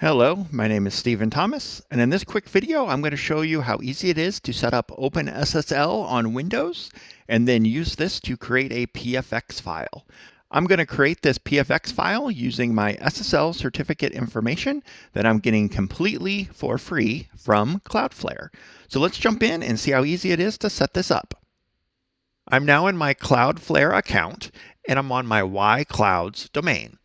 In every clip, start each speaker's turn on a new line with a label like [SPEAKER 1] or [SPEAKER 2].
[SPEAKER 1] Hello, my name is Stephen Thomas, and in this quick video, I'm going to show you how easy it is to set up OpenSSL on Windows and then use this to create a PFX file. I'm going to create this PFX file using my SSL certificate information that I'm getting completely for free from Cloudflare. So let's jump in and see how easy it is to set this up. I'm now in my Cloudflare account, and I'm on my yclouds domain.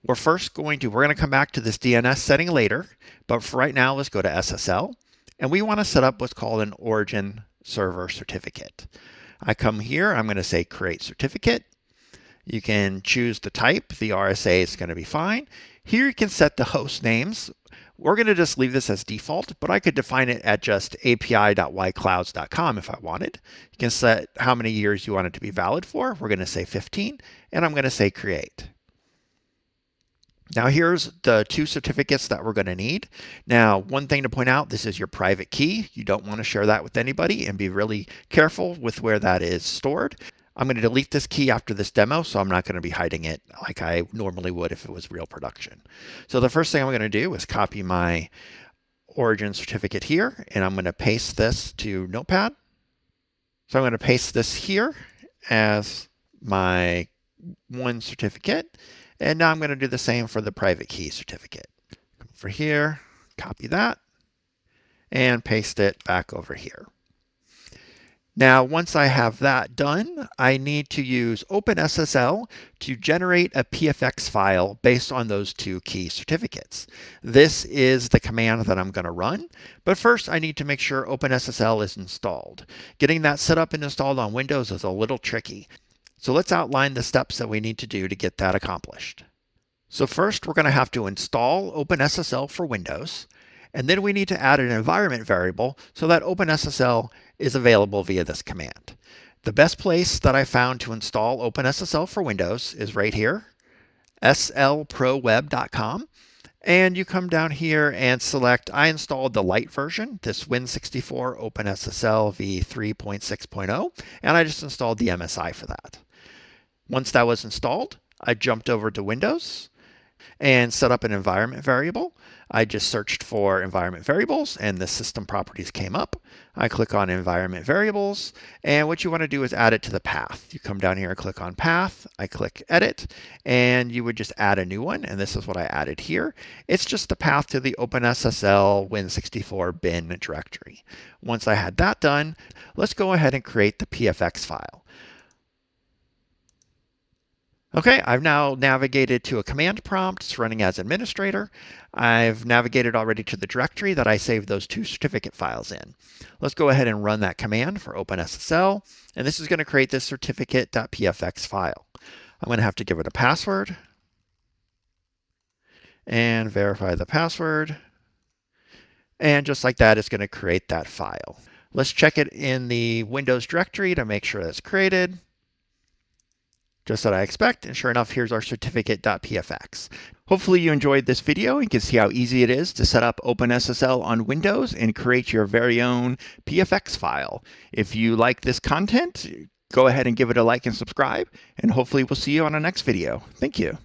[SPEAKER 1] We're going to come back to this DNS setting later, but for right now, let's go to SSL, and we want to set up what's called an Origin server certificate. I come here, I'm going to say create certificate. You can choose the type, the RSA is going to be fine. Here you can set the host names. We're going to just leave this as default, but I could define it at just api.yclouds.com if I wanted. You can set how many years you want it to be valid for. We're going to say 15, and I'm going to say create. Now here's the two certificates that we're going to need. Now, one thing to point out, this is your private key. You don't want to share that with anybody, and be really careful with where that is stored. I'm going to delete this key after this demo, so I'm not going to be hiding it like I normally would if it was real production. So the first thing I'm going to do is copy my Origin certificate here, and I'm going to paste this to Notepad. So I'm going to paste this here as my one certificate. And now I'm going to do the same for the private key certificate. Come over here, copy that, and paste it back over here. Now, once I have that done, I need to use OpenSSL to generate a PFX file based on those two key certificates. This is the command that I'm going to run, but first I need to make sure OpenSSL is installed. Getting that set up and installed on Windows is a little tricky. So let's outline the steps that we need to do to get that accomplished. So first, we're going to have to install OpenSSL for Windows, and then we need to add an environment variable so that OpenSSL is available via this command. The best place that I found to install OpenSSL for Windows is right here, slproweb.com. And you come down here and select, I installed the light version, this Win64 OpenSSL v3.6.0, and I just installed the MSI for that. Once that was installed, I jumped over to Windows and set up an environment variable. I just searched for environment variables and the system properties came up. I click on environment variables, and what you want to do is add it to the path. You come down here and click on path, I click edit, and you would just add a new one, and this is what I added here. It's just the path to the OpenSSL Win64 bin directory. Once I had that done, let's go ahead and create the PFX file. Okay, I've now navigated to a command prompt. It's running as administrator. I've navigated already to the directory that I saved those two certificate files in. Let's go ahead and run that command for OpenSSL, and this is going to create this certificate.pfx file. I'm going to have to give it a password and verify the password. And just like that, it's going to create that file. Let's check it in the Windows directory to make sure that's created. Just as I expect, and sure enough, here's our certificate.pfx. Hopefully you enjoyed this video and can see how easy it is to set up OpenSSL on Windows and create your very own PFX file. If you like this content, go ahead and give it a like and subscribe, and hopefully we'll see you on our next video. Thank you.